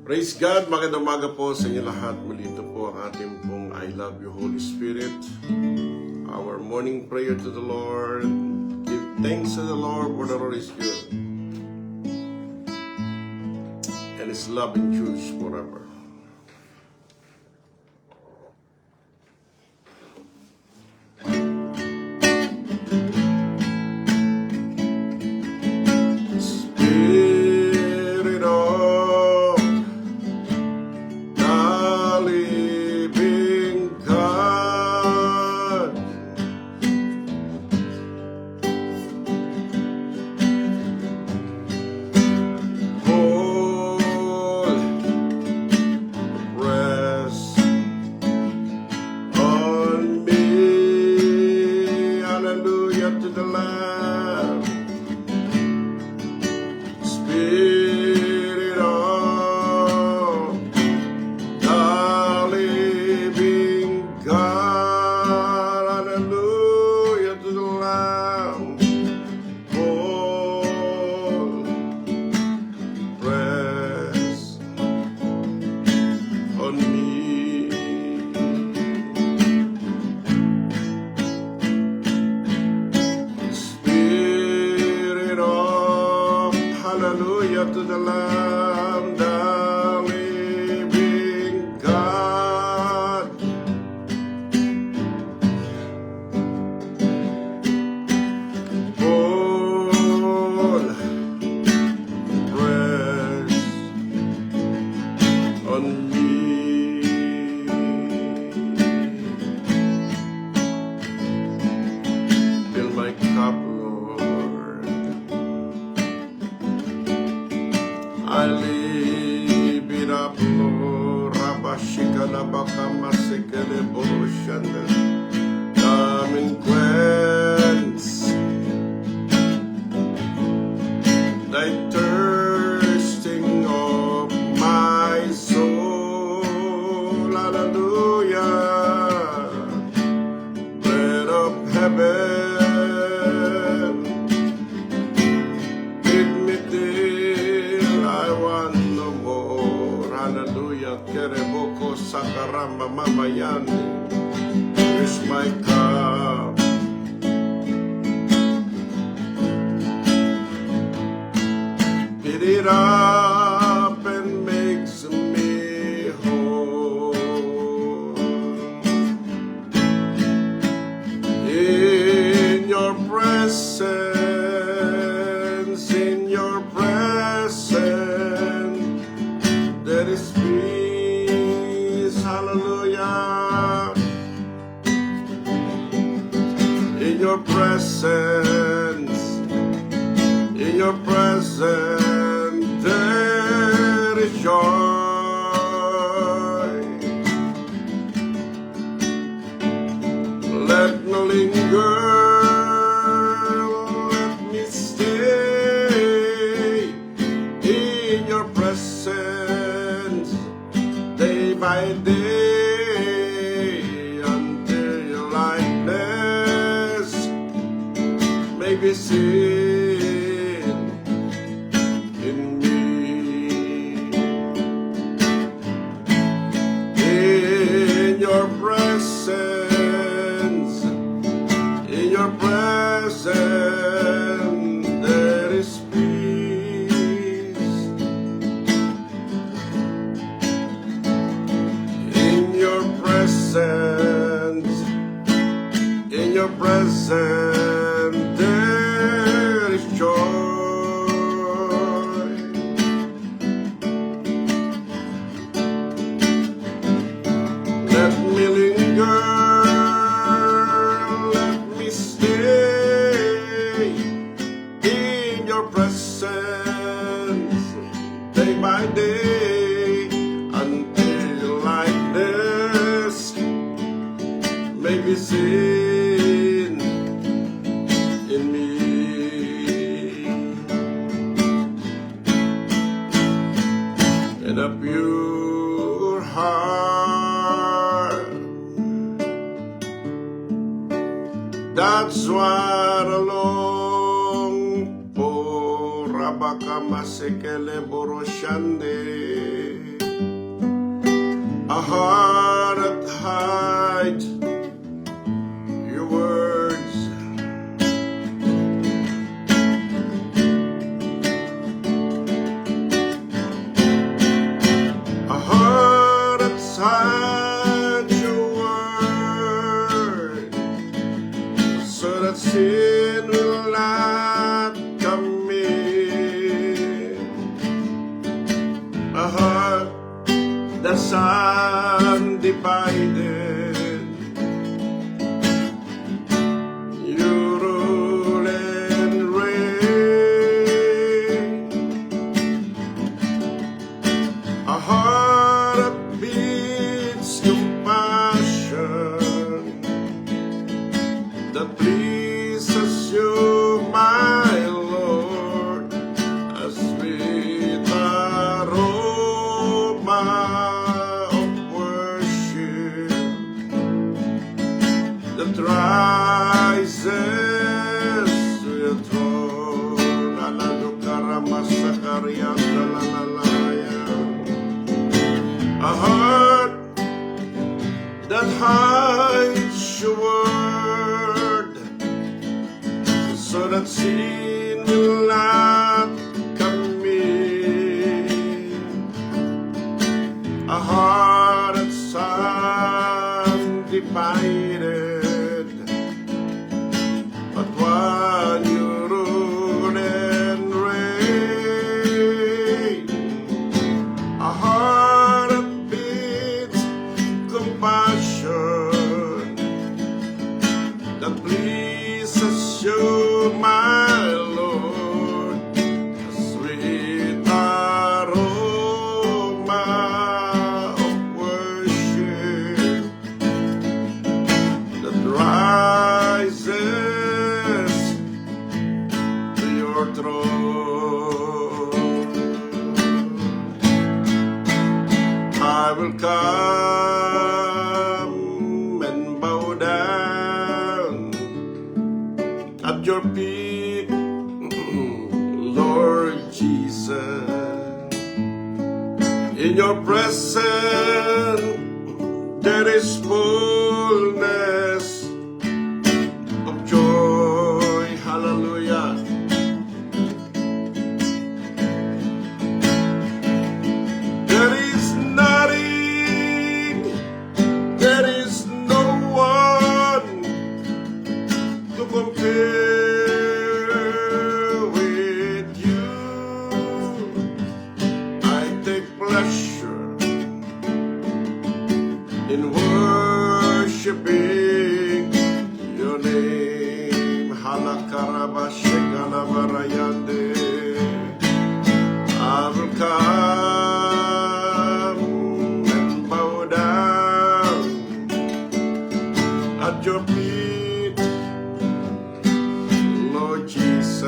Praise God! Magandang umaga po sa inyo lahat. Muli ito po ang ating pong I love you Holy Spirit. Our morning prayer to the Lord. Give thanks to the Lord, for the Lord is good. And His love endures forever. Spirit of the living God, fall, rest on me. Hallelujah to the Lamb. Spirit of the living God, hallelujah to the Lamb. Fall, rest on me. Spirit of hallelujah to the Lamb, the living God. Fall, rest on me. Fill my cup, Lord. I live it up, Lord. Rabashika labaka masikele boroshanda. Come and quench thy thirsting of my soul. Hallelujah. Bread of heaven, feed me till I want no more. Hallelujah. Kereboko sakaramba mamayani. Here's my cup. Fill it up and makes me whole. In your presence, there is peace. Hallelujah. In your presence, there is joy. Let me linger, let me stay in your presence day by day until your likeness may be seen in me. In your presence, there is peace. In your presence, there is joy. Let me linger, let me stay in your presence day by day until your likeness may be seen in me. And a pure heart, that's what I long for. Rabaka masekele boroshande. a heart that hides your words, a heart that hides your word, so that sin will not come in, a heart that's undivided. You rule and reign, a heart that beats compassion, that pleases you, my Lord, a sweet aroma of worship that rises to your throne. A heart that hides your word, so that sin will not come in, a heart that's undivided, but one you rule and reign, a heart that beats compassion, that pleases you, my Lord, a sweet aroma of worship that rises to your throne. I will come and bow down at your feet, Lord Jesus. In your presence there is fullness of joy. Hallelujah. There is nothing, there is no one to compare with you. I take pleasure in worshiping your name. Halakarabashekalabarayande. I will come and bow down at your feet, Lord Jesus.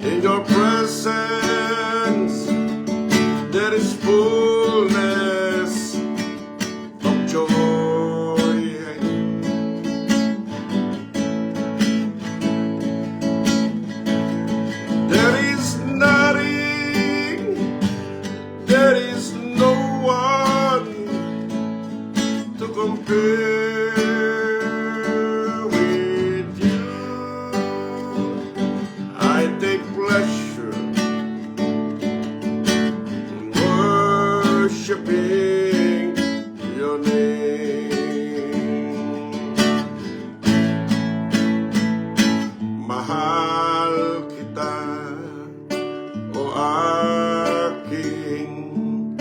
In your presence there is fullness of joy. There is nothing, there is no one to compare with you. I take pleasure in worshiping your name. Mahal kita, o aking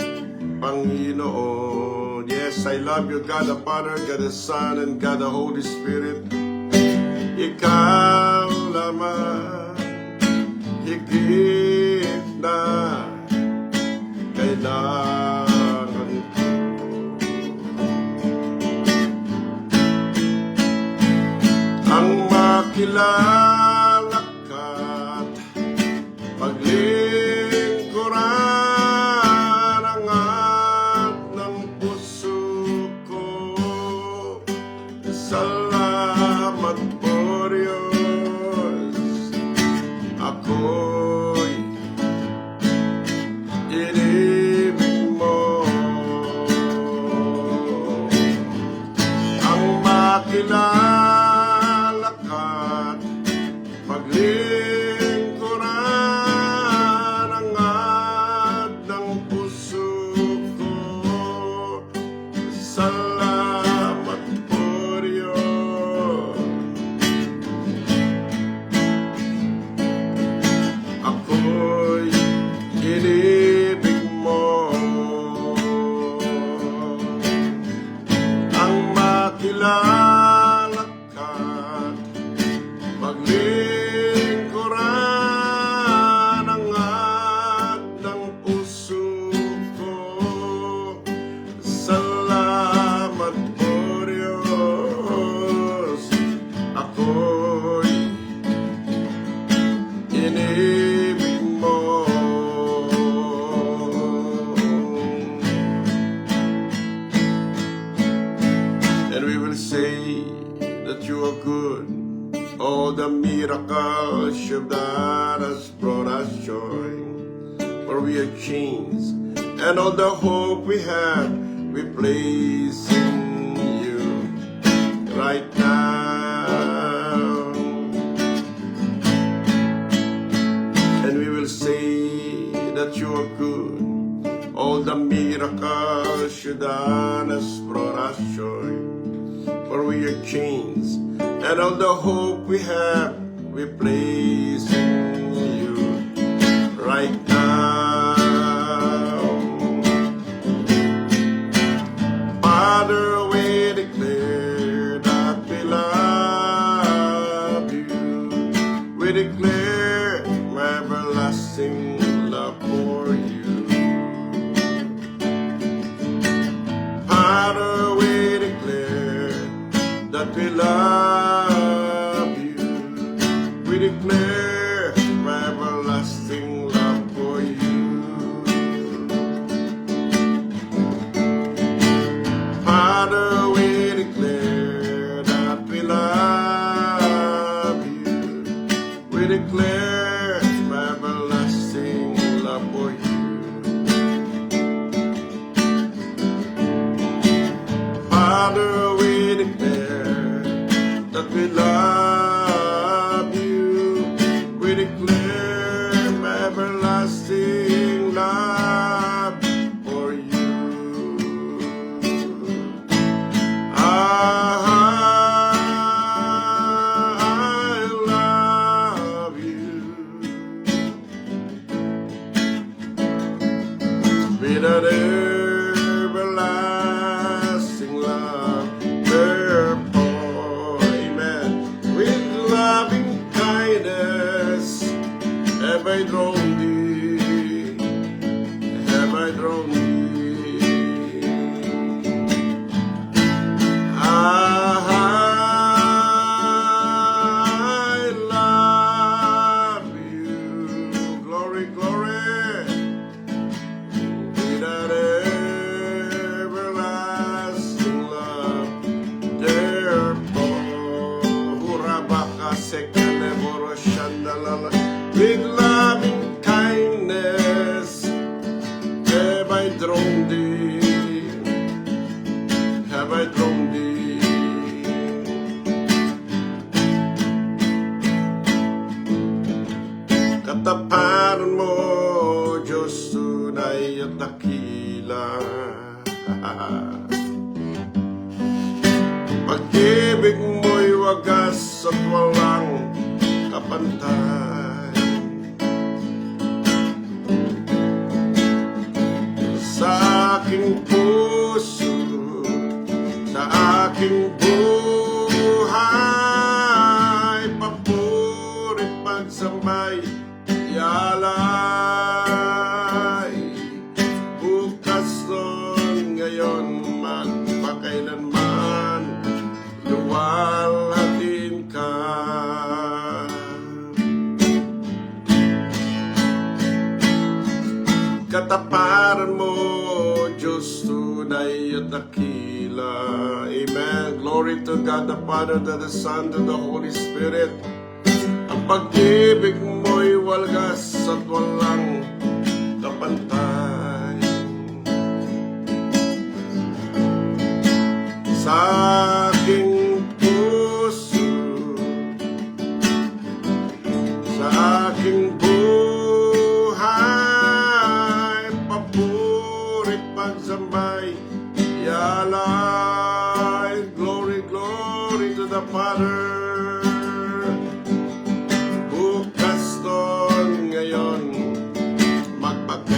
Panginoon. Yes, I love you, God the Father, God the Son, and God the Holy Spirit. Ikaw lamang, higit na kailangan ko. Ang makilala ka't paglingkuran ang at ng puso ko. Salamat po Diyos, ako'y inibig mo ang makilala ka't maglingkuran ang ng puso ko. Salamat po Diyos, ako'y inibig mo. And we will say that you are good. All the miracles you've done has brought us joy. For we are changed, and all the hope we have, we place in you right now. And we will say that you are good. All the miracles you done has brought us joy. For we are changed, and all the hope we have, we place in you right now. Father, we declare that we love you. We declare my everlasting love for you. Father, we declare that we love you. We declare my everlasting love for you. Father, we declare that we love you. We declare my everlasting love for you. Father, we declare that we love you. We declare my everlasting love for you. I love you with an everlasting love. Therefore, amen, with loving kindness have I drawn thee, have I drawn thee. I love you. Glory, glory. With an everlasting love. Therefore, hurabaka sekane boroshandalala. With loving kindness have I drawn thee, have I drawn thee. Kataparan mo, Diyos, tunay at dakila. Pag-ibig mo'y wagas at walang kapantay. Sa aking puso, sa aking buhay, papuri pagsambay, yalay. Bukas nun, ngayon, magpakailanman, luwalhatin ka. Kataparan mo, Diyos, tunay at dakila. Amen. Glory to God the Father, to the Son, to the Holy Spirit. Ang pag-ibig mo'y walgas at walang kapantay. Sa aking puso, sa aking buhay, papuri pagsambay, yalay. Glory, glory to the Father. Bukas nun, ngayon, magpakailanman.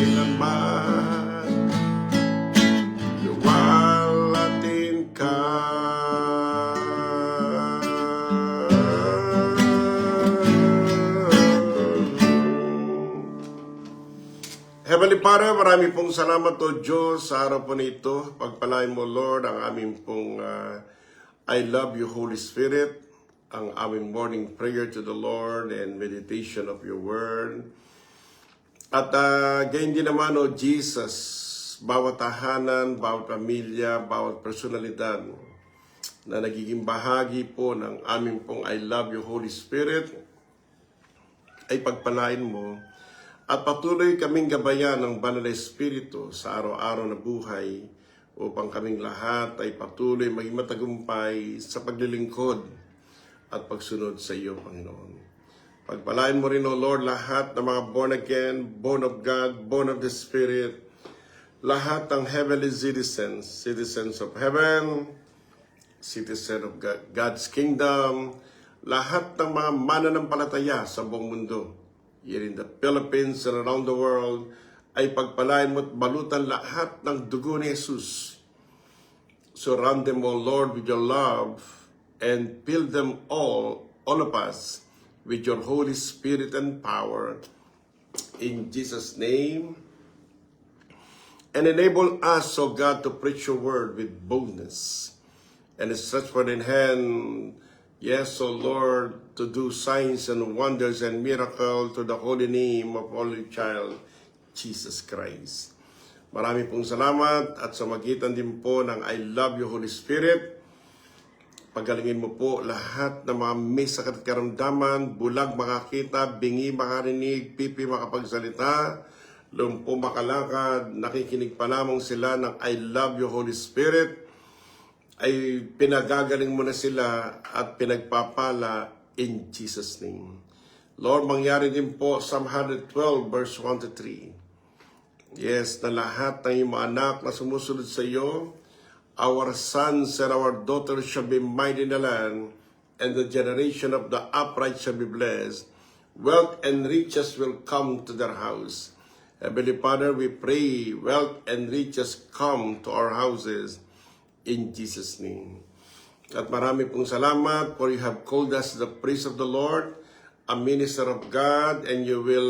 Heavenly Father, marami pong salamat o Diyos sa araw po nito. Pagpalain mo, Lord, ang aming pong I love you, Holy Spirit, ang aming morning prayer to the Lord and meditation of your word. At gayon din naman, O Jesus, bawat tahanan, bawat pamilya, bawat personalidad na nagiging bahagi po ng aming pong I love you, Holy Spirit, ay pagpalain mo. At patuloy kaming gabayan ng Banal na Espiritu sa araw-araw na buhay upang kaming lahat ay patuloy maging matagumpay sa paglilingkod at pagsunod sa iyo, Panginoon. Pagpalain mo rin, O Lord, lahat ng mga born again, born of God, born of the Spirit, lahat ng heavenly citizens, citizens of heaven, citizen of God's kingdom, lahat ng mga mananampalataya sa buong mundo, here in the Philippines and around the world, ay pagpalain mo at balutan lahat ng dugo ni Jesus. Surround them, O Lord, with your love and fill them all of us, with your Holy Spirit and power. In Jesus' name. And enable us, O God, to preach your word with boldness and stretch forth in hand. Yes, O Lord, to do signs and wonders and miracles to the holy name of Holy Child, Jesus Christ. Marami pong salamat at sa magitan din po ng I love you, Holy Spirit. Pagalingin mo po lahat ng mga may sakit at karamdaman, bulag makakita, bingi makarinig, pipi makapagsalita, lumpo makalakad, nakikinig pa lamang sila ng I love you, Holy Spirit, ay pinagagaling mo na sila at pinagpapala in Jesus' name. Lord, mangyari din po Psalm 112 verse 1 to 3. Yes, na lahat ng iyong mga anak na sumusunod sa iyo, our sons and our daughters shall be mighty in the land, and the generation of the upright shall be blessed. Wealth and riches will come to their house. Heavenly Father, we pray wealth and riches come to our houses in Jesus' name. At marami pong salamat for you have called us the priest of the Lord, a minister of God, and you will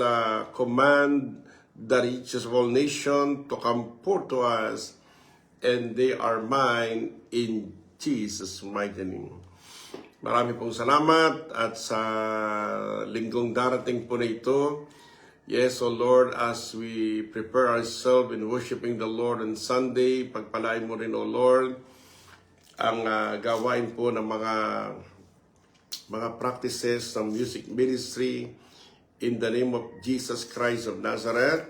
command the riches of all nations to come forth to us, and they are mine in Jesus' mighty name. Marami pong salamat at sa linggong darating po na ito, yes, O Lord, as we prepare ourselves in worshiping the Lord on Sunday, pagpalain mo rin, O Lord, ang gawain po ng mga practices ng music ministry in the name of Jesus Christ of Nazareth.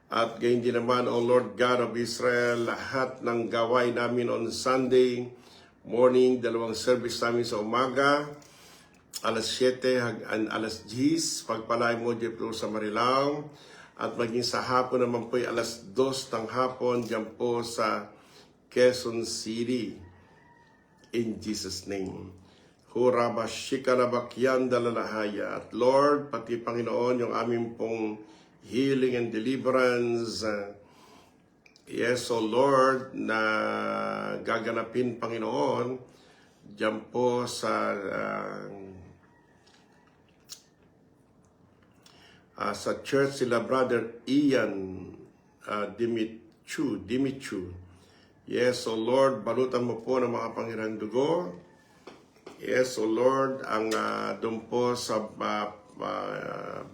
At gayon din naman, O Lord God of Israel, lahat ng gawain namin on Sunday morning, 2 service namin sa umaga, alas 7 and alas 10, pagpalain mo dito sa Marilao, at maging sa hapon naman po ay alas 2 ng hapon dyan po sa Quezon City, in Jesus' name. Hurabashikarabakyanda dalalahaya. At Lord, pati Panginoon, yung aming pong healing and deliverance, yes, O Lord, na gaganapin, Panginoon, dyan po sa church sila Brother Ian Dimitru. Yes, O Lord, balutan mo po ng mga Panginoon dugo. Yes, O Lord, ang doon po sa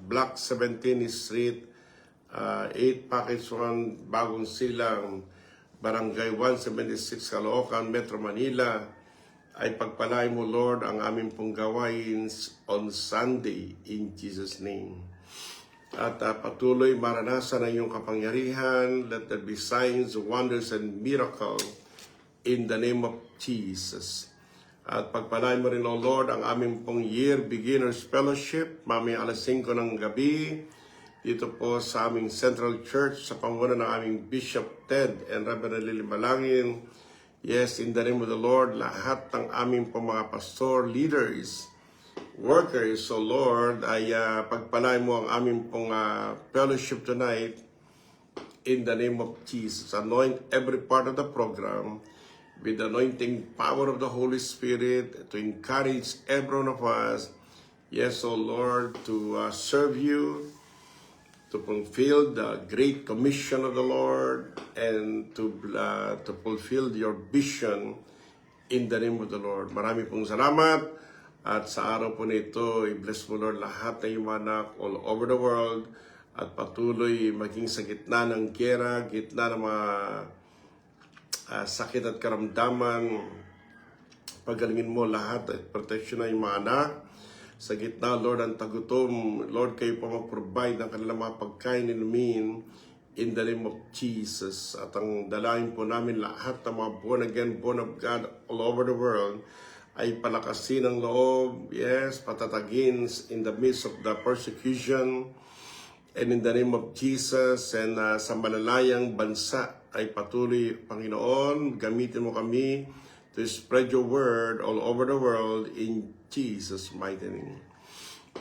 Block 17 Street, 8 Package 1, Bagong Silang, Barangay 176, Caloocan, Metro Manila, ay pagpalain mo, Lord, ang aming pong gawain on Sunday in Jesus' name. At patuloy maranasan ang iyong kapangyarihan. Let there be signs, wonders, and miracles in the name of Jesus. At pagpalain mo rin, O Lord, ang aming pong Year Beginners Fellowship, mamaya alas 5 ng gabi, dito po sa aming Central Church, sa panguna ng aming Bishop Ted and Reverend Lily Malangin. Yes, in the name of the Lord, lahat ng aming pong mga pastor, leaders, workers, so Lord, ay pagpalain mo ang aming pong fellowship tonight in the name of Jesus. Anoint every part of the program with the anointing power of the Holy Spirit to encourage every one of us, yes, O Lord, to serve you to fulfill the great commission of the Lord and to fulfill your vision in the name of the Lord. Marami pong salamat at sa araw po nito, i-bless mo Lord lahat ng iyong anak all over the world at patuloy maging sa gitna ng gera, gitna ng mga sakit at karamdaman. Pagalingin mo lahat at protection ng iyong mga anak. Sa gitna, Lord, ang tagutom, Lord, kayo po mag-provide ng kanilang mga pagkain inumin in the name of Jesus. At ang dalangin po namin lahat ng mga born again, born of God all over the world ay palakasin ang loob, yes, patatagin in the midst of the persecution. And in the name of Jesus, and sa malalayang bansa ay patuloy, Panginoon, gamitin mo kami to spread your word all over the world in Jesus' mighty name.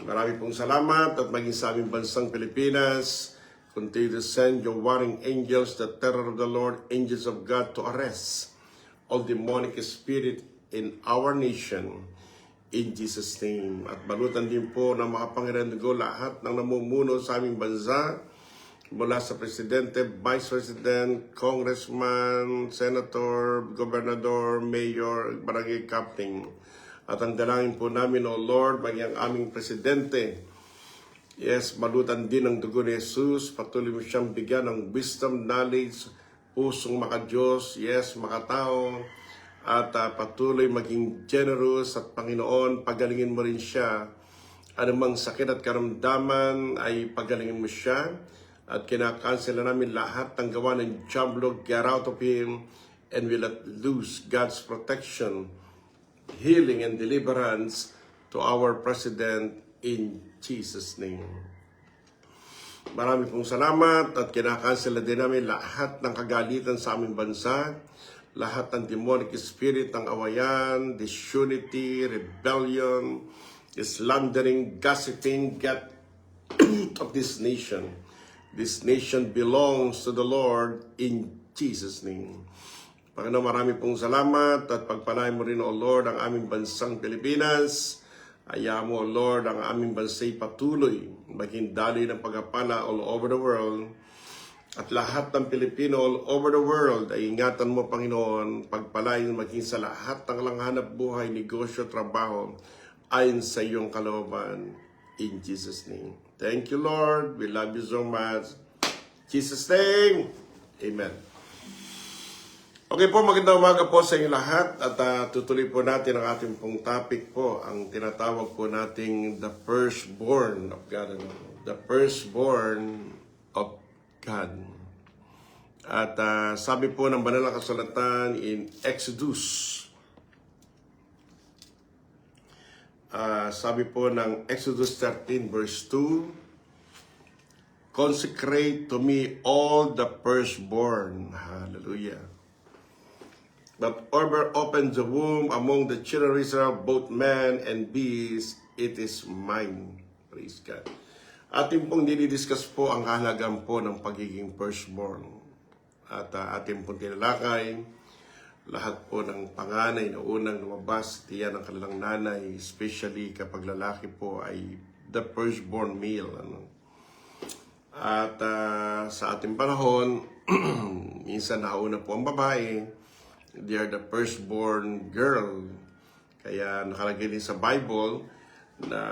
Marami pong salamat at maging sa aming bansang Pilipinas, continue to send your warring angels, the terror of the Lord, angels of God, to arrest all demonic spirit in our nation in Jesus' name. At balutan din po ng mga Panginoon ko lahat ng namumuno sa aming bansa, mula sa Presidente, Vice President, Congressman, Senator, Gobernador, Mayor, Barangay Captain. At ang dalangin po namin, O Lord, maging ang aming Presidente, yes, balutan din ng dugo ni Jesus, patuloy mo siyang bigyan ng wisdom, knowledge, pusong makadiyos, yes, makatao, at patuloy maging generous at Panginoon, pagalingin mo rin siya. Anumang sakit at karamdaman ay pagalingin mo siya. At kinakansela namin lahat ng gawa ng jamblo, get out of him, and we let loose God's protection, healing, and deliverance to our President in Jesus' name. Marami pong salamat at kinakansela din namin lahat ng kagalitan sa aming bansa, lahat ng demonic spirit ng awayan, disunity, rebellion, slandering, gossiping, get of this nation. This nation belongs to the Lord in Jesus' name. Panginoon, marami pong salamat at pagpalain mo rin, O Lord, ang aming bansang Pilipinas. Hayaan mo, O Lord, ang aming bansa'y patuloy maging daloy ng pagpapala all over the world. At lahat ng Pilipino all over the world ay ingatan mo, Panginoon, pagpalain maging sa lahat ng langhanap buhay, negosyo, trabaho, ayon sa iyong kalooban. In Jesus' name. Thank you, Lord. We love you so much. Jesus' name. Amen. Okay po, magandang umaga po sa inyo lahat. At tutuloy po natin ang ating pong topic po. Ang tinatawag po nating the firstborn of God. The firstborn of God. At sabi po ng banal na kasulatan in Exodus. Sabi po ng Exodus 13 verse 2, consecrate to me all the firstborn. Hallelujah. But whoever opens the womb among the children of Israel, both man and beast, it is mine. Praise God. Ating pong dinidiscuss po ang kahalagaan po ng pagiging firstborn. At ating pong tinalakay lahat po ng panganay na unang lumabas tiyan ng kanilang nanay, especially kapag lalaki po ay the firstborn male. At sa ating panahon, minsan nauna po ang babae, they are the firstborn girl. Kaya nakalagay din sa Bible na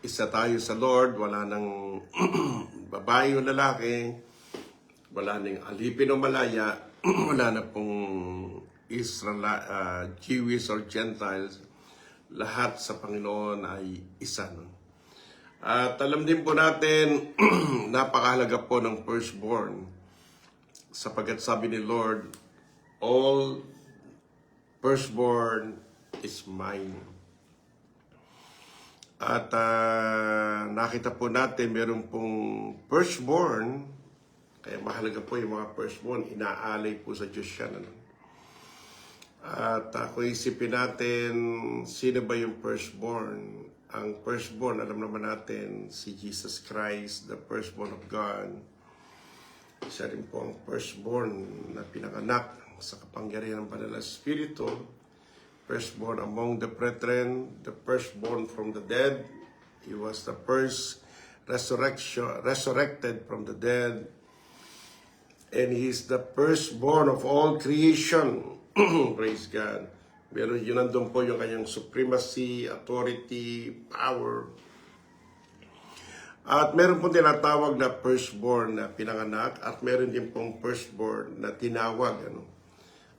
isa tayo sa Lord, wala nang babae o lalaki, wala nang alipin o malaya, wala na pong Israel, Jewish or Gentiles, lahat sa Panginoon ay isa. At alam din po natin, napakahalaga po ng firstborn, sapagkat sabi ni Lord, all firstborn is mine. At nakita po natin, meron pong firstborn. Kaya mahalaga po yung mga firstborn, inaalay po sa Diyos yan. At kung isipin natin, sino ba yung firstborn? Ang firstborn, alam naman natin, si Jesus Christ, the firstborn of God. Siya rin po ang firstborn na pinanganak sa kapangyarihan ng Banal na Espiritu. Firstborn among the brethren, the firstborn from the dead. He was the first resurrected from the dead, and He is the firstborn of all creation. Praise God. Meron yun, nandun po yung kanyang supremacy, authority, power. At meron pong tinatawag na firstborn na pinanganak, at meron din pong firstborn na tinawag.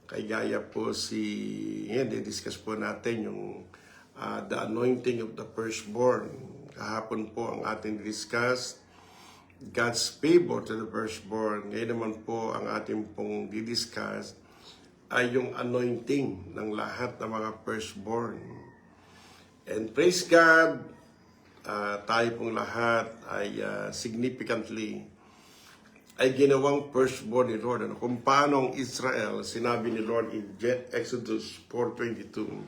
Kay gaya po yan, discuss po natin yung the anointing of the firstborn. Kahapon po ang ating discuss, God's favor to the firstborn. Ngayon naman po ang ating pong didiscuss ay yung anointing ng lahat ng mga firstborn. And praise God, tayo pong lahat ay significantly ay ginawang firstborn ni Lord. Kung paano ang Israel, sinabi ni Lord in Exodus 4:22,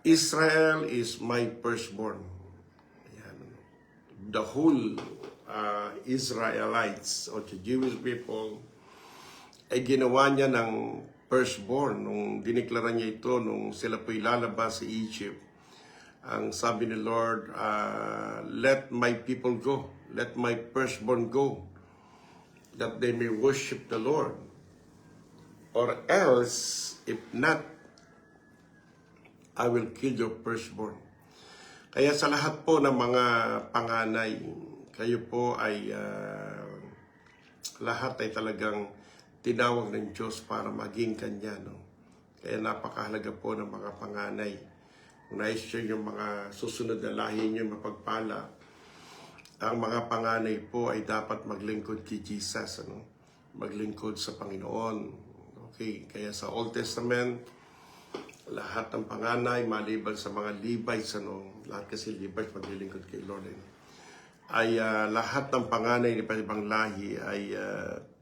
Israel is my firstborn. Ayan. The whole Israelites or the Jewish people ay ginawa niya ng firstborn. Nung diniklara niya ito, nung sila po'y lalabas sa Egypt, ang sabi ni Lord, let my people go, let my firstborn go, that they may worship the Lord. Or else, if not, I will kill your firstborn. Kaya sa lahat po ng mga panganay, kayo po ay lahat ay talagang tinawag ng Diyos para maging Kanya. No? Kaya napakahalaga po ng mga panganay. Kung nais nyo yung mga susunod na lahi nyo mapagpala, ang mga panganay po ay dapat maglingkod kay Jesus, maglingkod sa Panginoon. Okay, kaya sa Old Testament, lahat ng panganay, maliban sa mga Levites, lahat kasi Levites maglilingkod kay Lord, ay lahat ng panganay ni ibang lahi ay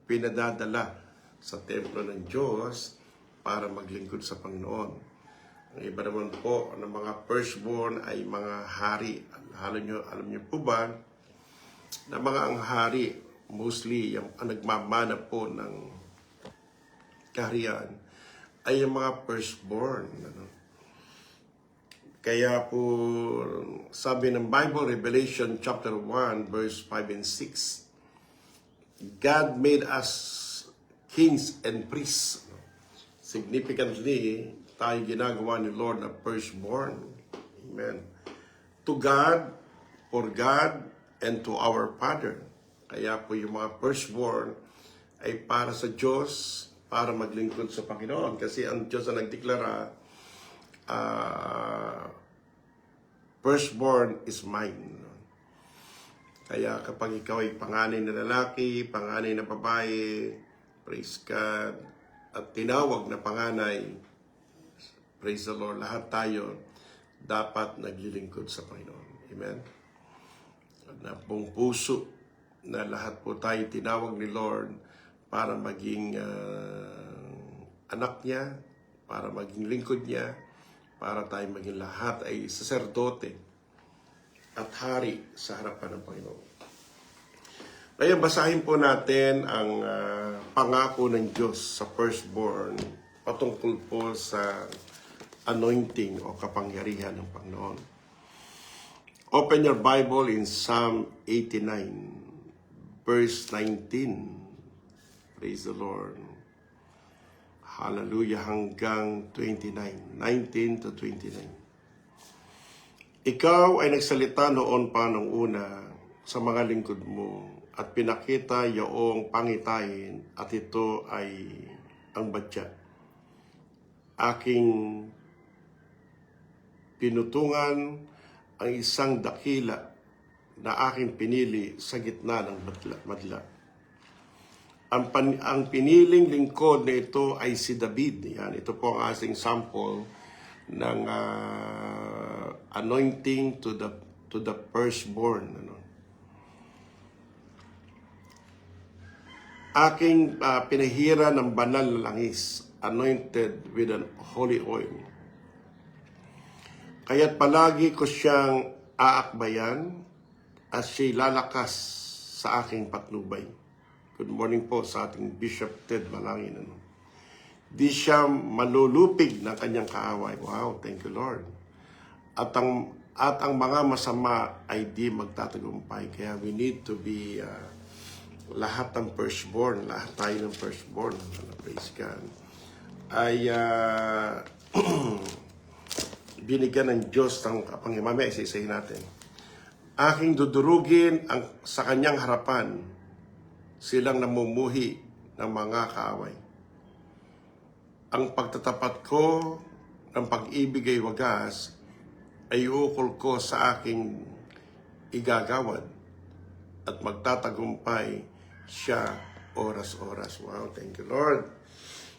pinadadala sa templo ng Diyos para maglingkod sa Panginoon. Ang iba naman po ng mga firstborn ay mga hari. Alam niyo po ba, na mga ang hari, mostly ang nagmamana po ng kaharian, ay yung mga firstborn. Kaya po, sabi ng Bible, Revelation chapter 1, verse 5 and 6, God made us kings and priests. Significantly, tayo ginagawa ni Lord na firstborn. Amen. To God, for God, and to our Father. Kaya po yung mga firstborn ay para sa Diyos, para maglingkod sa Panginoon. Kasi ang Diyos ang nagdeklara, firstborn is mine. Kaya kapag ikaw ay panganay na lalaki, panganay na babae, praise God, at tinawag na panganay, praise the Lord, lahat tayo dapat naglilingkod sa Panginoon. Amen? Na buong puso na lahat po tayo tinawag ni Lord para maging anak niya, para maging lingkod niya, para tayo maging lahat ay saserdote at hari sa harapan ng Panginoon. Ngayon, basahin po natin ang pangako ng Diyos sa firstborn patungkol po sa anointing o kapangyarihan ng Panginoon. Open your Bible in Psalm 89, verse 19. Praise the Lord. Hallelujah, hanggang 29. 19 to 29. Ikaw ay nagsalita noon pa nung una sa mga lingkod mo at pinakita iyong pangitain at ito ay ang batya. Aking pinutungan ang isang dakila na aking pinili sa gitna ng madla. Ang piniling lingkod na ito ay si David. Yan, ito po ang ating sample ng anointing to the firstborn. Aking pinahira ng banal na langis, anointed with an holy oil. Kaya't palagi ko siyang aakbayan at siya'y lalakas sa aking patnubay. Good morning po sa ating Bishop Ted Malangin. Di siya malulupig ng kanyang kaaway. Wow, thank you Lord. At ang at ang mga masama ay di magtatagumpay. Kaya we need to be lahat ng firstborn, lahat tayo ng firstborn, praise God, ay binigyan ng Diyos ng kapangyarihan. Mamaya isa-isahin natin. Aking dudurugin sa kanyang harapan silang namumuhi ng mga kaaway. Ang pagtatapat ko ng pag-ibig ay wagas, ay uukol ko sa aking igagawad at magtatagumpay siya oras-oras. Wow, thank you Lord.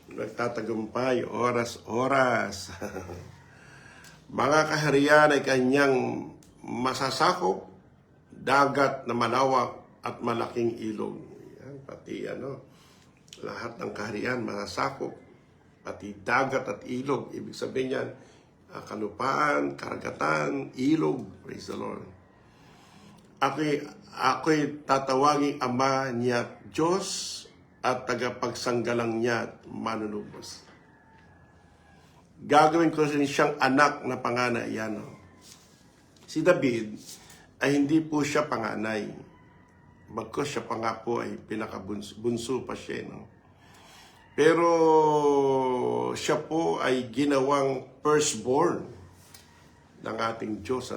Magtatagumpay oras-oras. Mga kaharian ay kanyang masasakop, dagat na malawak at malaking ilog. Yan, pati lahat ng kaharian masasakop, pati dagat at ilog. Ibig sabihin yan, kalupaan, karagatan, ilog. Praise the Lord. Ako'y tatawaging ama niya Diyos at tagapagsanggalang niya at manunubos. Gagawin ko rin siyang anak na panganay. Yan, Si David ay hindi po siya panganay. Bagkus siya pa nga po ay pinakabunso pa siya. Pero siya po ay ginawang firstborn ng ating Diyos.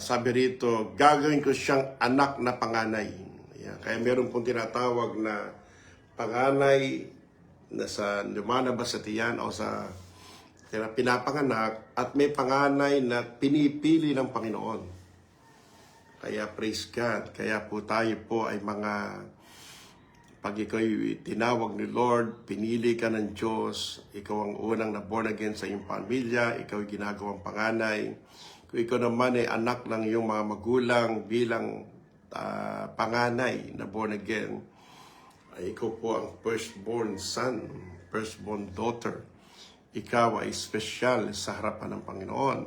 Sabi rito, gagawin ko siyang anak na panganay. Ayan. Kaya meron pong tinatawag na panganay na sa lumalabas sa tiyan o sa pinapanganak, at may panganay na pinipili ng Panginoon. Kaya praise God. Kaya po tayo po ay pag ikaw'y tinawag ni Lord, pinili ka ng Diyos, ikaw ang unang na born again sa iyong pamilya, ikaw ay ginagawang panganay. Kung ikaw naman ay anak ng iyong mga magulang bilang panganay na born again, ay ikaw po ang firstborn son, firstborn daughter. Ikaw ay special sa harapan ng Panginoon.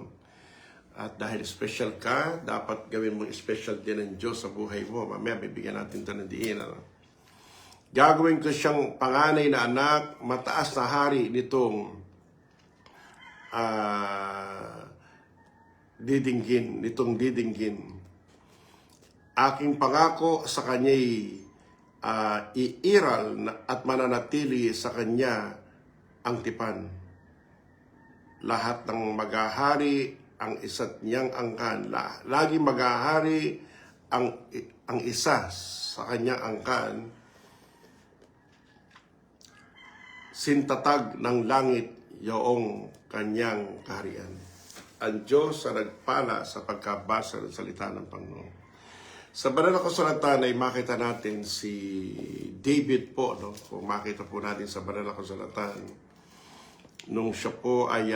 At dahil special ka, dapat gawin mo special din ng Diyos sa buhay mo. Mamaya bibigyan natin ito ng diin. Gagawin ko siyang panganay na anak, mataas na hari nitong didinggin. Aking pangako sa kanya'y iiral at mananatili sa kanya ang tipan. Lahat ng maghahari ang isa't niyang angkan. Lagi maghahari ang isa sa kanyang angkan. Sintatag ng langit yoong kanyang kaharian. Ang Diyos sa nagpala sa pagkabasa ng salita ng Panginoon. Sa banal na kasulatan ay makita natin si David po. Kung makita po natin sa banal na kasulatan, nung siya po ay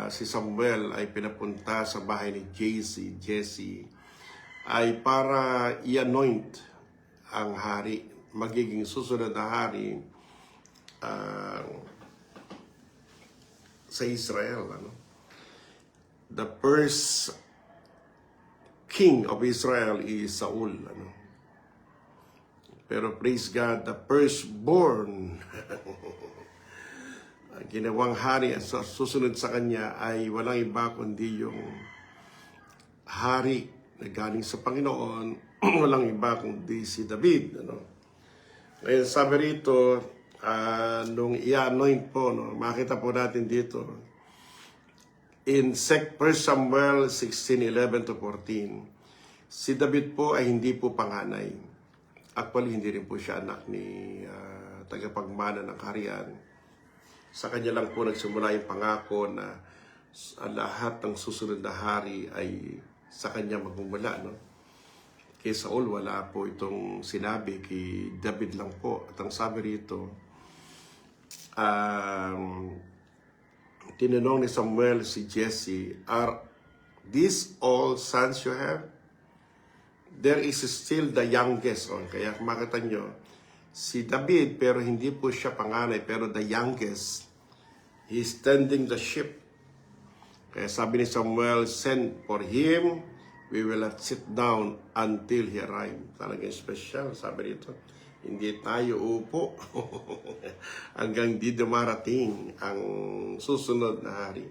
si Samuel ay pinapunta sa bahay ni Jesse ay para i-anoint ang hari, magiging susunod na hari sa Israel. The first king of Israel is Saul. Pero praise God, the firstborn ginawang hari at susunod sa kanya ay walang iba kundi yung hari na galing sa Panginoon. Walang iba kundi si David. Ngayon sabi rito, nung i-anoint po, makita po natin dito in 1 Samuel 16:11-14, si David po ay hindi po panganay. Actually, hindi rin po siya anak ni tagapagmana ng kaharian. Sa kanya lang po nagsimula yung pangako na lahat ng susunod na hari ay sa kanya magmumula. Kay Saul, wala po itong sinabi. Kay David lang po. At ang sabi rito, tinanong ni Samuel si Jesse, are these all sons you have? There is still the youngest. Kaya makita nyo, si David, pero hindi po siya panganay, pero the youngest, he's tending the sheep. Kaya sabi ni Samuel, send for him, we will not sit down until he arrive. Talagang special, sabi dito. Hindi tayo upo hanggang di dumarating ang susunod na hari.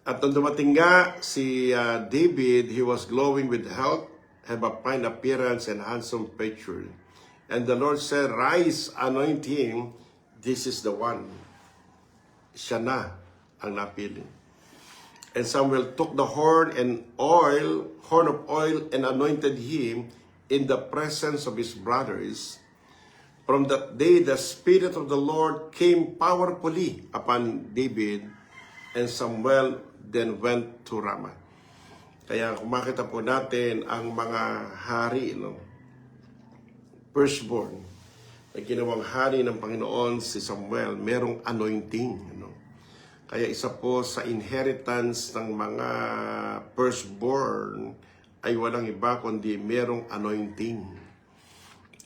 At nung dumating nga si David, he was glowing with health, have a fine appearance and handsome feature. And the Lord said, "Rise, anoint him, this is the one." Siya na ang napili. And Samuel took the horn of oil, and anointed him in the presence of his brothers. From that day, the Spirit of the Lord came powerfully upon David, and Samuel then went to Ramah. Kaya kung makita po natin ang mga hari, firstborn, na ginawang hari ng Panginoon si Samuel, merong anointing. Kaya isa po sa inheritance ng mga firstborn ay walang iba kundi merong anointing.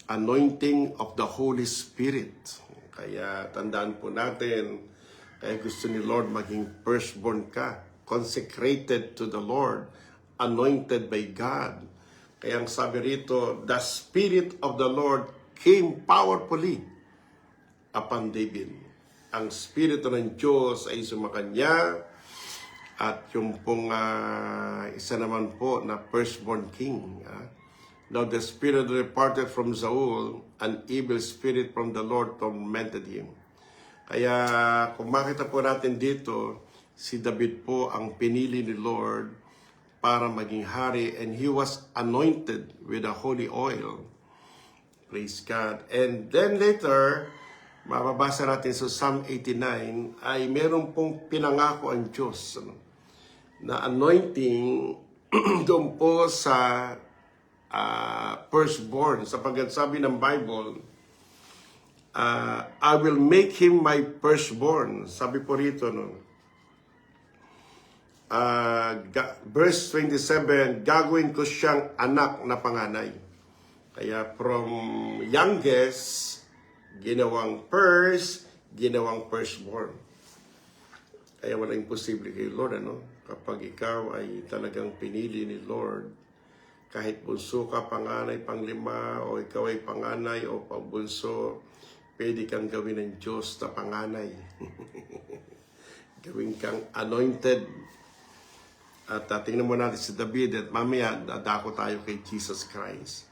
Anointing of the Holy Spirit. Kaya tandaan po natin, kaya gusto ni Lord maging firstborn ka, consecrated to the Lord, anointed by God. Kaya ang sabi rito, the Spirit of the Lord came powerfully upon David. Ang Espiritu ng Diyos ay sumakanya at yung pong isa naman po na firstborn king. Now the Spirit departed from Saul, an evil spirit from the Lord tormented him. Kaya kung makita po natin dito, si David po ang pinili ni Lord para maging hari, and he was anointed with the holy oil. Praise God. And then later, mababasa natin sa Psalm 89, ay meron pong pinangako ang Diyos na anointing doon po sa firstborn. Sapagkat sabi ng Bible, I will make him my firstborn. Sabi po rito, verse 27, gagawin ko siyang anak na panganay. Kaya from youngest, ginawang first, ginawang firstborn. Kaya walang imposible kay Lord, Kapag ikaw ay talagang pinili ni Lord, kahit bunso ka, panganay, panglima, o ikaw ay panganay o pabunso, pwede kang gawin ng Diyos na panganay. Gawin kang anointed. At tingnan mo natin si David at mamaya dadako tayo kay Jesus Christ.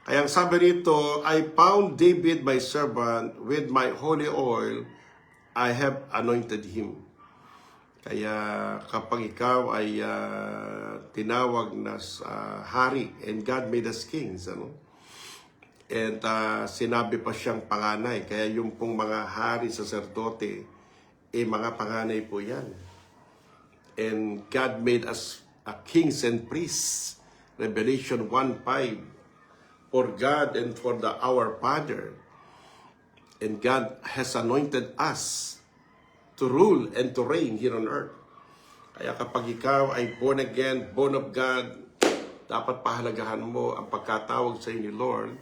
Kaya ang sabi rito, I found David my servant with my holy oil, I have anointed him. Kaya kapag ikaw ay tinawag na hari, and God made us kings, and sinabi pa siyang panganay, kaya yung pong mga hari, saserdote, mga panganay po yan. And God made us kings and priests. Revelation 1:5. For God and for our Father. And God has anointed us to rule and to reign here on earth. Kaya kapag ikaw ay born again, born of God, dapat pahalagahan mo ang pagkatawag sa ni Lord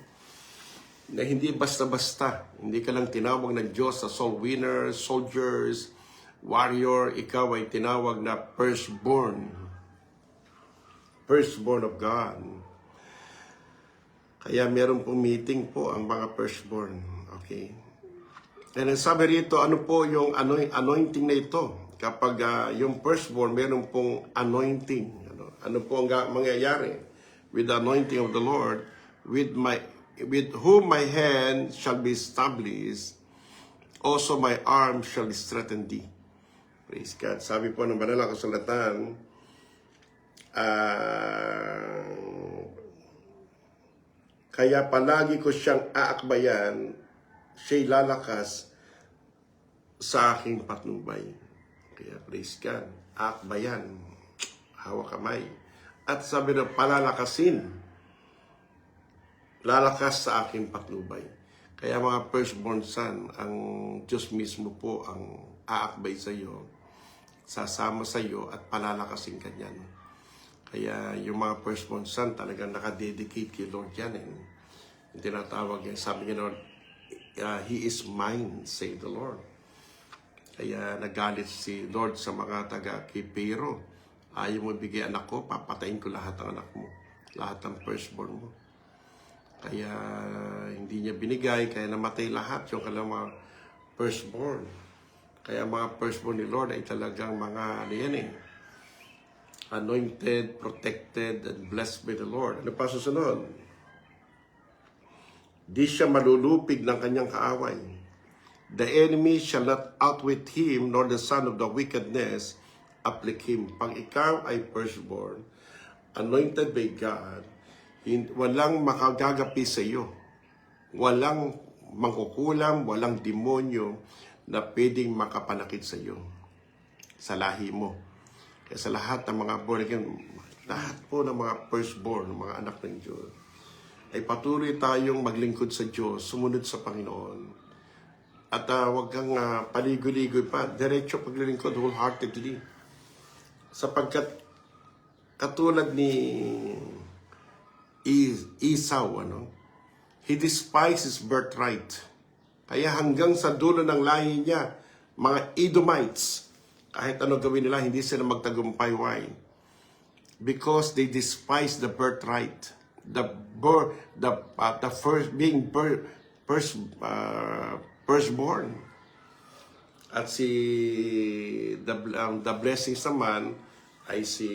na hindi basta-basta. Hindi ka lang tinawag ng Diyos sa soul winners, soldiers, warrior. Ikaw ay tinawag na firstborn. Firstborn of God. Kaya meron pong meeting po ang mga firstborn. Okay? And sabi rito, ano po yung anointing na ito? Kapag yung firstborn, meron pong anointing. Ano po ang mangyayari? With the anointing of the Lord, with whom my hand shall be established, also my arm shall strengthen thee. Praise God. Sabi po ng banal na kasulatan, kaya palagi ko siyang aakbayan, siya'y lalakas sa aking patnubay. Kaya praise God, aakbayan, hawak kamay. At sabi na palalakasin, lalakas sa aking patnubay. Kaya mga firstborn son, ang Diyos mismo po ang aakbay sa iyo, sasama sa iyo at palalakasin ka niyan. Kaya yung mga firstborn son talagang nakadedicate kay Lord yan. Yung tinatawag yan, sabi niya Lord, He is mine, say the Lord. Kaya nagalit si Lord sa mga taga-Kipero. Ayaw mo bigay anak ko, papatayin ko lahat ng anak mo. Lahat ng firstborn mo. Kaya hindi niya binigay, kaya namatay lahat yung kanilang mga firstborn. Kaya mga firstborn ni Lord ay talagang mga anointed, protected, and blessed by the Lord. Ano pa susunod? Di siya malulupig ng kanyang kaaway. The enemy shall not outwit him, nor the son of the wickedness afflict him. Pag ikaw ay firstborn, anointed by God, walang makagagapi sa iyo. Walang mangkukulam, walang demonyo na pwedeng makapanakit sa iyo, sa lahi mo. Kaya sa lahat ng mga born again, lahat po ng mga firstborn, mga anak ng Diyos, ay patuloy tayong maglingkod sa Diyos, sumunod sa Panginoon. At huwag kang paligoy-ligoy pa, diretso paglilingkod wholeheartedly. Sapagkat katulad ni Esau, he despised his birthright. Kaya hanggang sa dulo ng lahi niya, mga Edomites, kahit ano gawin nila, hindi sila magtagumpay. Why? Because they despise the birthright. The firstborn. At the blessings naman ay si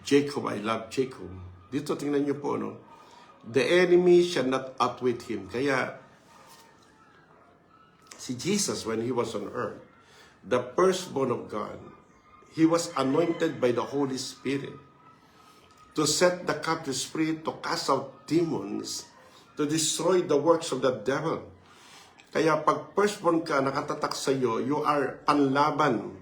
Jacob. I love Jacob. Dito tingnan niyo po, the enemy shall not outwit him. Kaya si Jesus, when he was on earth, the firstborn of God, he was anointed by the Holy Spirit to set the captives free, to cast out demons, to destroy the works of the devil. Kaya pag firstborn ka, nakatatak sa iyo, you are panlaban.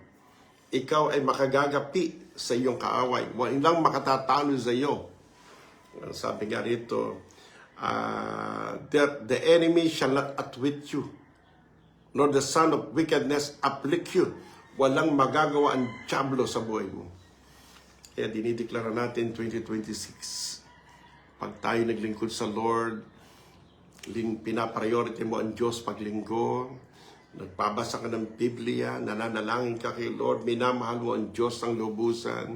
Ikaw ay makagagapi sa iyong kaaway. Walang makatatalo sa iyo. Sabi nga rito, the enemy shall not outwit you, nor the son of wickedness afflict you. Walang magagawa ang tiyablo sa buhay mo. Kaya dinideklara natin 2026. Pag tayo naglingkod sa Lord, pinapriority mo ang Diyos paglinggo, nagpabasa ka ng Biblia, nananalangin ka kay Lord, minamahal mo ang Diyos ng lubusan.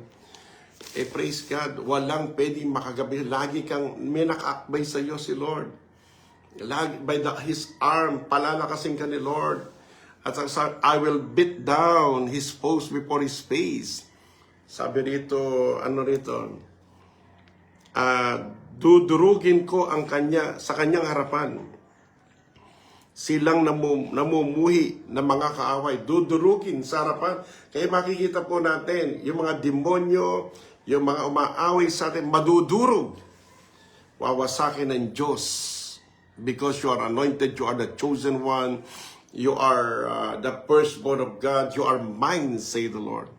Praise God, walang pwedeng makagabi. Lagi kang may nakaakbay sa iyo si Lord. Lagi, by His arm, palalakasin ka ni Lord. At sabi, I will beat down His foes before His face. Sabi rito, dudurugin ko ang sa kanyang harapan. Silang namumuhi ng mga kaaway, dudurugin sa harapan. Kaya makikita po natin, yung mga demonyo, yung mga umaaway sa atin, madudurog. Wawasakin ng Diyos. Because you are anointed, you are the chosen one, you are the firstborn of God, you are mine, say the Lord.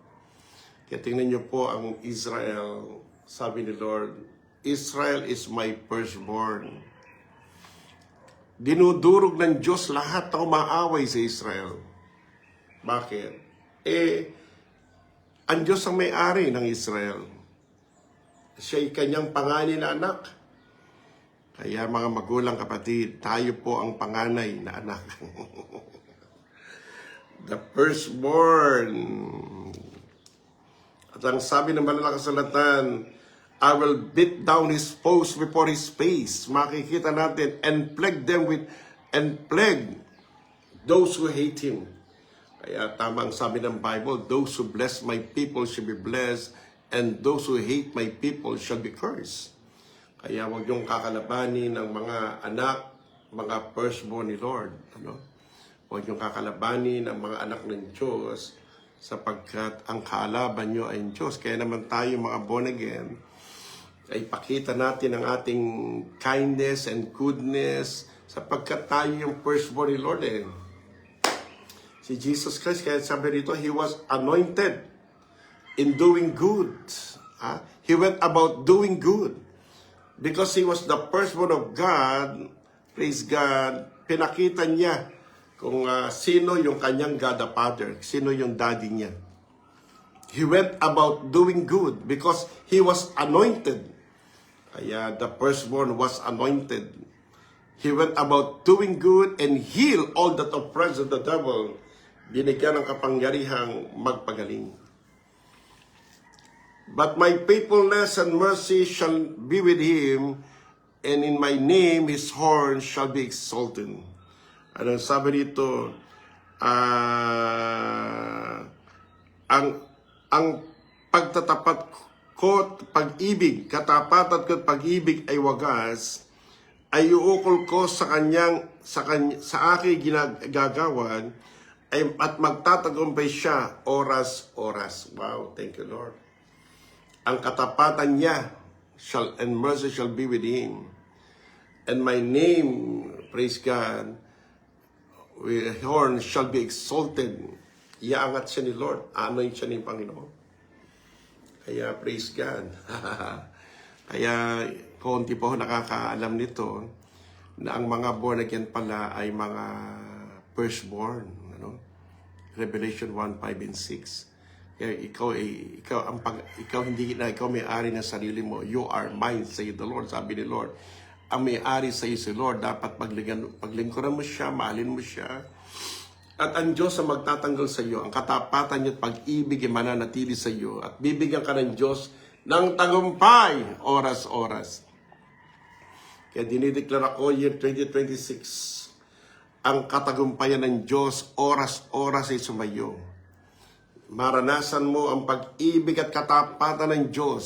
Kaya tingnan niyo po ang Israel, sabi ni Lord, Israel is my firstborn. Dinudurog ng Diyos lahat na umaaway sa Israel. Bakit? Ang Diyos ang may-ari ng Israel. Siya'y kanyang panganay na anak. Kaya mga magulang kapatid, tayo po ang panganay na anak. The firstborn. At ang sabi ng banal na kasulatan, I will beat down his foes before his face. Makikita natin, and plague those who hate him. Kaya tamang sabi ng Bible, those who bless my people shall be blessed, and those who hate my people shall be cursed. Kaya huwag yung kakalabanin ng mga anak, mga firstborn ni Lord. Huwag yung kakalabanin ng mga anak ng Diyos, sapagkat ang kaalaban nyo ay Diyos. Kaya naman tayo mga born again, ay pakita natin ang ating kindness and goodness, sapagkat tayo yung firstborn ni Lord. Si Jesus Christ, kaya sabi rito, He was anointed in doing good. He went about doing good. Because He was the firstborn of God, praise God, pinakita niya kung sino yung kanyang God the Father, sino yung daddy niya. He went about doing good because He was anointed. Kaya the firstborn was anointed. He went about doing good and heal all that oppressed the devil. Binigyan ng kapangyarihang magpagaling. But my faithfulness and mercy shall be with him, and in my name his horn shall be exalted. Ano sabi dito? Ang pagtatapat ko, pag-ibig, katapatan ko at pag-ibig ay wagas, ay uukol ko sa sa aking ginagagawan, at magtatagumpay siya oras-oras. Wow, thank you, Lord. Ang katapatan niya and mercy shall be with him. And my name, praise God, with horn shall be exalted. Iaangat siya ni Lord. Anoin siya ni Panginoon. Kaya praise God. Kaya konti po nakakaalam nito na ang mga born again pala ay mga firstborn. Ano? Revelation 1, 5, and 6. Kaya ikaw hindi na ikaw may-ari ng sarili mo. You are mine, say the Lord. Sabi ni Lord. Ang may-ari sa iyo si Lord, dapat paglingkuran mo siya, mahalin mo siya. At ang Diyos ang magtatanggal sa iyo, ang katapatan niya at pag-ibig ay mananatili sa iyo. At bibigyan ka ng Diyos ng tagumpay, oras-oras. Kaya dinideklara ko, year 2026, ang katagumpayan ng Diyos, oras-oras ay sumayo. Maranasan mo ang pag-ibig at katapatan ng Diyos,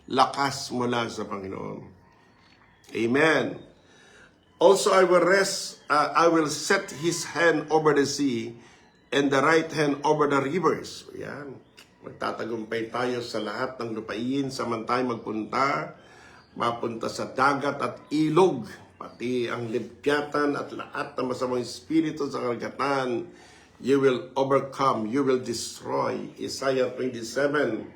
lakas mula sa Panginoon. Amen. Also, I will set his hand over the sea and the right hand over the rivers. Yan. Magtatagumpay tayo sa lahat ng lupain, samantay mapunta sa dagat at ilog, pati ang libyatan at lahat ng masamang espiritu sa karagatan. You will overcome, you will destroy. Isaiah 27.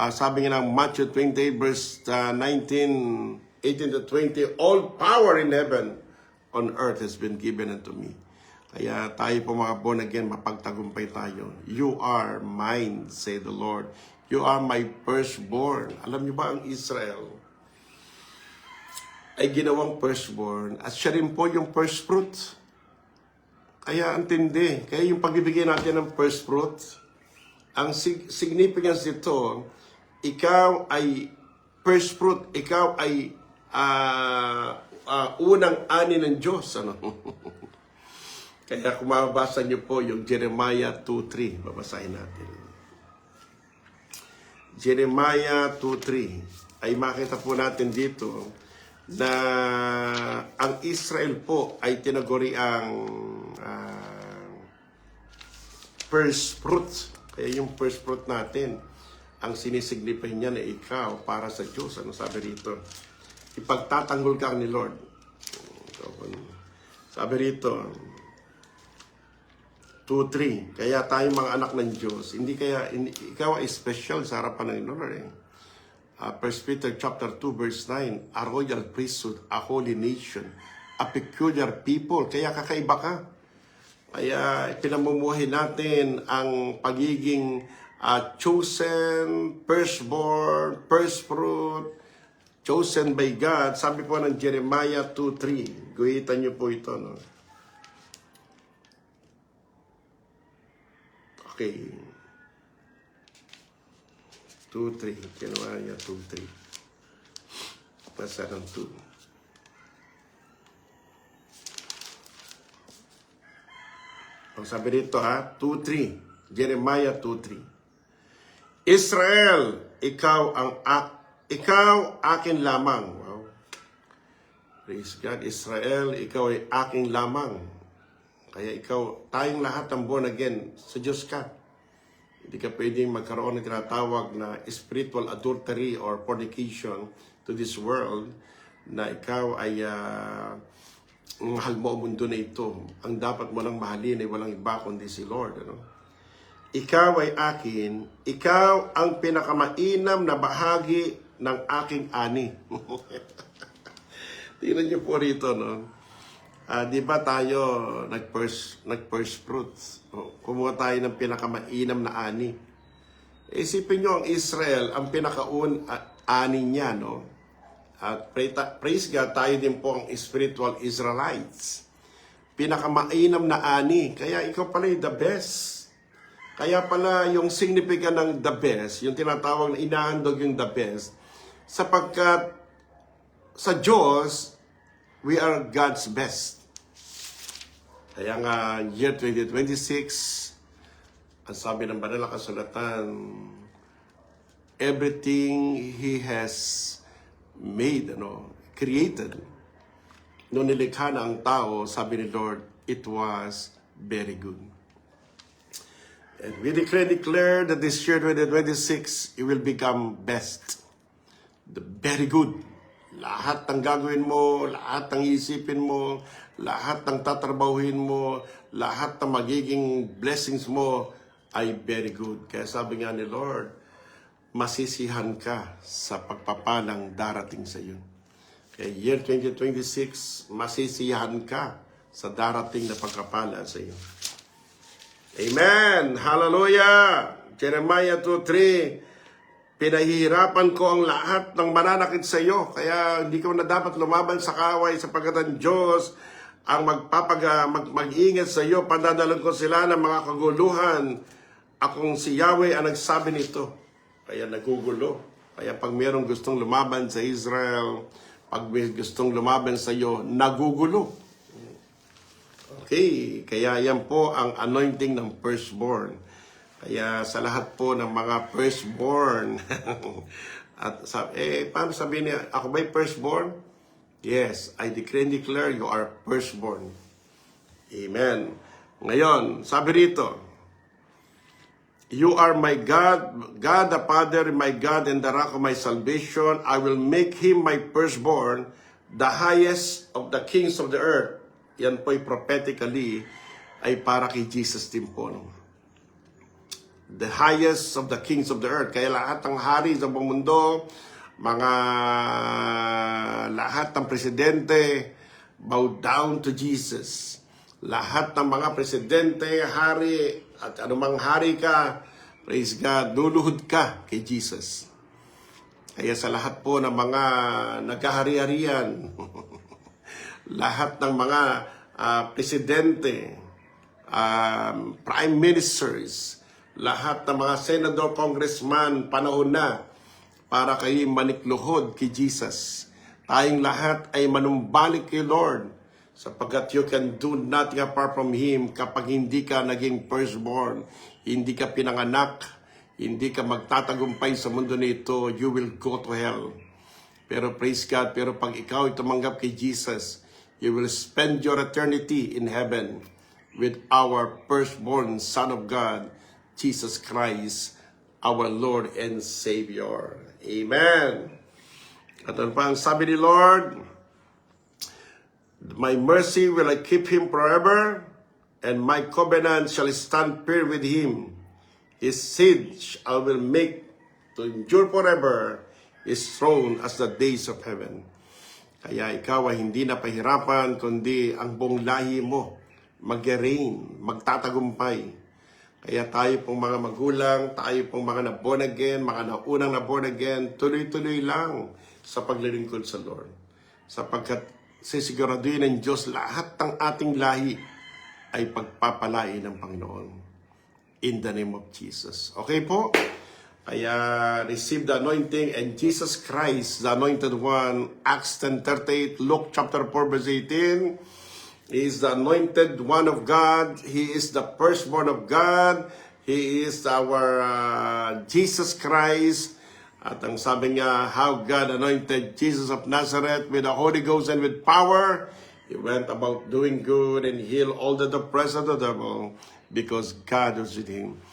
Sabi nga ng Matthew 28 verse 19, 18 to 20, all power in heaven on earth has been given unto me. Kaya tayo po mga born again, mapagtagumpay tayo. You are mine, say the Lord. You are my firstborn. Alam niyo ba ang Israel ay ginawang firstborn at siya rin po yung first fruit. Kaya antindi. Kaya yung pagbibigay natin ng first fruit, ang significance nito, ikaw ay first fruit, ikaw ay unang ani ng Diyos. Ano? Kaya kung mababasa niyo po yung Jeremiah 2:3, babasahin natin. Jeremiah 2:3, ay makita po natin dito na ang Israel po ay tinaguri ang first fruit. Kaya yung first fruit natin, ang sinisignify niya na ikaw para sa Diyos. Ano sabi rito? Ipagtatanggol ka ni Lord. Sabi rito, 2:3, kaya tayong mga anak ng Diyos, ikaw ay special sa harapan ng Lord. 1 Peter chapter 2 verse 9, a royal priesthood, a holy nation, a peculiar people. Kaya kakaiba ka. Kaya pinamumuhay natin ang pagiging chosen, firstborn, first fruit, chosen by God. Sabi po ng Jeremiah 2:3. Guhitan niyo po ito. No? Okay. 2:3. Jeremiah 2:3. Basa ng 2. Ang sabi dito 2:3, Jeremiah 2:3. Israel, ikaw akin lamang. Wow. Praise God. Israel, ikaw ay aking lamang. Kaya tayong lahat ng born again, sa Diyos ka. Hindi ka pwedeng magkaroon ng tinatawag na spiritual adultery or fornication to this world, na ikaw ay mahal mo ang mundo na ito. Ang dapat mo lang mahalin ay walang iba kundi si Lord. Ano? Ikaw ay akin, ikaw ang pinakamainam na bahagi ng aking ani. Tingnan niyo po rito, no? Di ba tayo nag-first fruits? Kumuha tayo ng pinakamainam na ani. Isipin niyo ang Israel, ang ani niya, no? At praise God, tayo din po ang spiritual Israelites. Pinakamainam na ani. Kaya ikaw pala yung the best. Kaya pala yung significant ng the best, yung tinatawag na inahandog yung the best, sapagkat sa Diyos, we are God's best. Kaya nga, year 2026, Ang sabi ng banal na kasulatan, everything He has made, created. Nung nilikha na ang tao, sabi ni Lord, it was very good. And we declare that this year 2026, it will become best. The very good. Lahat ng gagawin mo, lahat ng isipin mo, lahat ng tatrabahuhin mo, lahat ng magiging blessings mo ay very good. Kaya sabi nga ni Lord, masisihan ka sa pagpapalang darating sa iyo. Kaya year 2026, masisiyahan ka sa darating na pagkapala sa iyo. Amen! Hallelujah! Jeremiah 2:3, pinahihirapan ko ang lahat ng mananakit sa iyo, kaya hindi ka na dapat lumaban sa kaway sapagkat ang Diyos ang mag-ingat sa iyo, padadalan ko sila ng mga kaguluhan. Akong si Yahweh ang nagsabi nito. Kaya nagugulo. Kaya pag mayroong gustong lumaban sa Israel, pag may gustong lumaban sa iyo, nagugulo. Okay, kaya yan po ang anointing ng firstborn. Kaya sa lahat po ng mga firstborn, at paano sabihin niya, ako ba'y firstborn? Yes, I decree and declare you are firstborn. Amen. Ngayon, sabi rito, you are my God, God the Father, my God, and the rock of my salvation. I will make Him my firstborn, the highest of the kings of the earth. Yan po'y prophetically ay para kay Jesus din po. The highest of the kings of the earth. Kaya lahat ng hari sa buong mundo, lahat ng presidente, bow down to Jesus. Lahat ng mga presidente, hari, at anumang hari ka, praise God, luluhod ka kay Jesus. Kaya sa lahat po ng mga nagkahari-harian, lahat ng mga presidente, prime ministers, lahat ng mga senador, congressman, panahon na para kayo manikluhod kay Jesus. Tayong lahat ay manumbalik kay Lord, sapagkat you can do nothing apart from Him kapag hindi ka naging firstborn, hindi ka pinanganak, hindi ka magtatagumpay sa mundo nito, you will go to hell. Pero praise God, pero pag ikaw ay tumanggap kay Jesus, you will spend your eternity in heaven with our firstborn Son of God, Jesus Christ, our Lord and Savior. Amen. At ano pa ang sabi ni Lord? My mercy will I keep him forever, and my covenant shall stand firm with him. His seed I will make to endure forever, his throne as the days of heaven. Kaya ikaw ay hindi na pahirapan, kundi ang buong lahi mo mag-reign, magtatagumpay. Kaya tayo pong mga magulang, tayo pong mga na-born again, mga naunang na-born again, tuloy-tuloy lang sa paglilingkod sa Lord. Sapagkat sisiguraduhin ng Diyos lahat ng ating lahi ay pagpapalain ng Panginoon. In the name of Jesus. Okay po? Kaya receive the anointing, and Jesus Christ, the Anointed One, Acts 10:38, Luke chapter 4 verse 18, He is the Anointed One of God. He is the firstborn of God. He is our Jesus Christ. At ang sabi niya, how God anointed Jesus of Nazareth with the Holy Ghost and with power. He went about doing good and healed all that oppressed of the devil, because God was with him.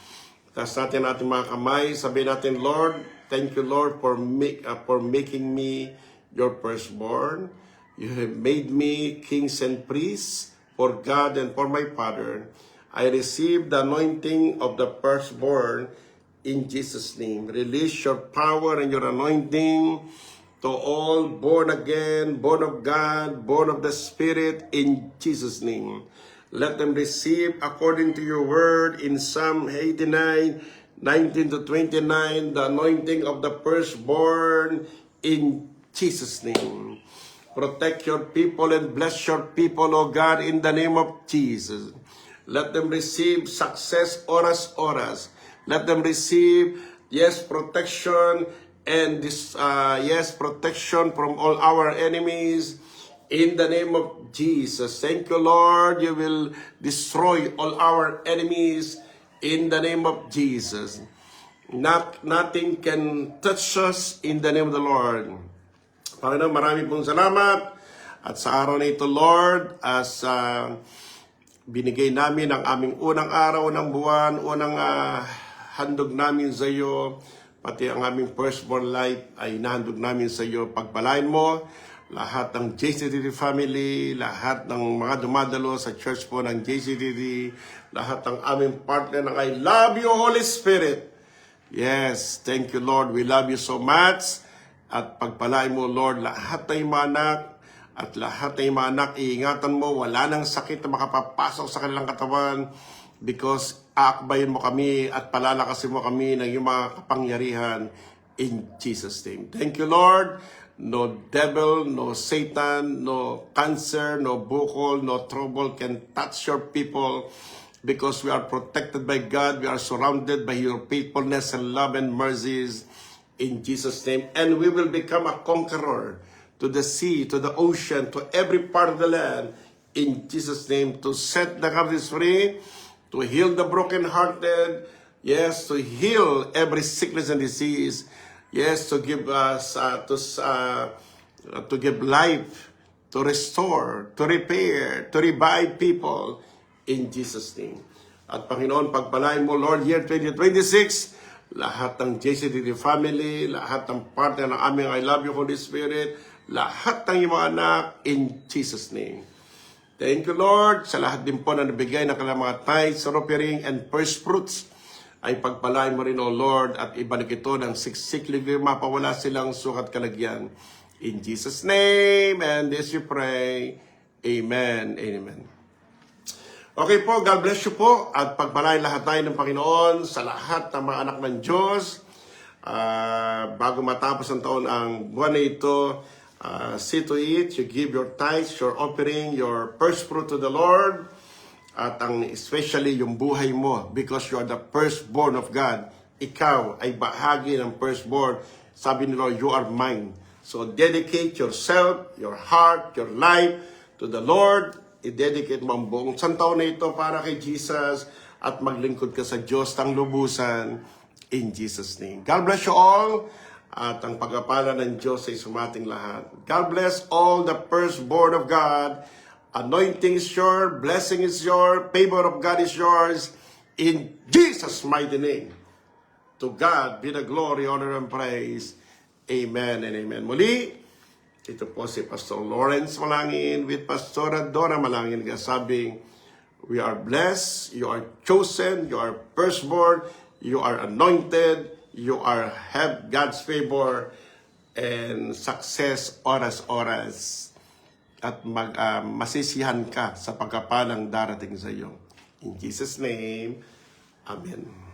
Taas natin ating mga kamay, sabihin natin, Lord, thank you, Lord, for making me your firstborn. You have made me kings and priests for God and for my Father. I receive the anointing of the firstborn in Jesus' name. Release your power and your anointing to all born again, born of God, born of the Spirit, in Jesus' name. Let them receive according to your word in Psalm 89, 19-29, the anointing of the firstborn in Jesus' name. Protect your people and bless your people, O God, in the name of Jesus. Let them receive success oras. Let them receive, protection and protection from all our enemies. In the name of Jesus. Thank you, Lord. You will destroy all our enemies in the name of Jesus. Nothing can touch us in the name of the Lord. Panginoon, marami pong salamat. At sa araw na ito, Lord, as binigay namin ang aming unang araw ng buwan, unang handog namin sa iyo, pati ang aming firstborn life ay nahandog namin sa iyo. Pagpalain mo lahat ng JCTD family, lahat ng mga dumadalo sa church po ng JCTD, lahat ng aming partner ng I love you, Holy Spirit. Yes, thank you, Lord. We love you so much. At pagpalain mo, Lord, lahat ng mga anak, at lahat ng mga anak, iingatan mo, wala nang sakit na makapapasok sa kanilang katawan because aakbayin mo kami at palalakasin mo kami ng iyong mga kapangyarihan in Jesus' name. Thank you, Lord. No devil, no Satan, no cancer, no bukol, no trouble can touch your people because we are protected by God. We are surrounded by your faithfulness and love and mercies in Jesus' name. And we will become a conqueror to the sea, to the ocean, to every part of the land in Jesus' name, to set the captives free, to heal the brokenhearted, yes, to heal every sickness and disease, yes, to give us, to give life, to restore, to repair, to revive people in Jesus' name. At Panginoon, pagpalain mo, Lord, year 2026, lahat ng JCTD family, lahat ng partner ng aming I love you, Holy Spirit, lahat ng iyong mga anak, in Jesus' name. Thank you, Lord, sa lahat din po na nabigay ng kanilang mga tithes, offering, and first fruits, ay pagpalain mo rin, O Lord, at ibalik ito ng siksik liver, mapawala silang sukat kalagyan. In Jesus' name, and this we pray. Amen. Amen. Okay po, God bless you po, at pagpalain lahat tayo ng Panginoon sa lahat ng mga anak ng Diyos. Bago matapos ang taon ang buwan na ito, see to it, you give your tithes, your offering, your first fruit to the Lord, at especially yung buhay mo, because you are the firstborn of God. Ikaw ay bahagi ng firstborn. Sabi ni Lord, you are mine. So dedicate yourself, your heart, your life to the Lord. I-dedicate mo ang buong taon na ito para kay Jesus at maglingkod ka sa Diyos ng lubusan in Jesus' name. God bless you all. At ang pagpapala ng Diyos ay sumating lahat. God bless all the firstborn of God. Anointing is yours, blessing is yours, favor of God is yours. In Jesus' mighty name. To God be the glory, honor, and praise. Amen and amen. Muli, ito po si Pastor Lawrence Malangin with Pastora Dora Malangin kasabing, we are blessed, you are chosen, you are firstborn, you are anointed, you are have God's favor and success oras-oras. At masisihan ka sa pagkapalang darating sa iyo. In Jesus' name, Amen.